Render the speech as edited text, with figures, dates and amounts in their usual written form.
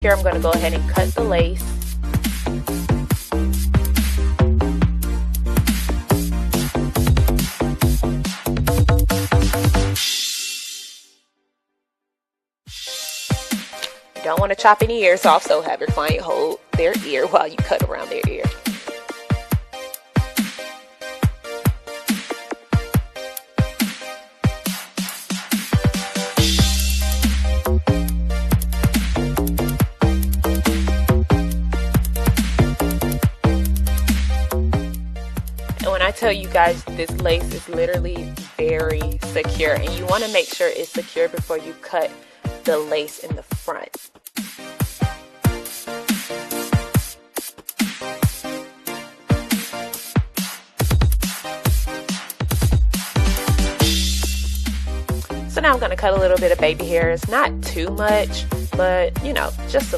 Here I'm going to go ahead and cut the lace. You don't want to chop any ears off, so have your client hold their ear while you cut around their ear. And when I tell you guys, this lace is literally very secure, and you want to make sure it's secure before you cut the lace in the front. So now I'm going to cut a little bit of baby hairs, not too much, but you know, just a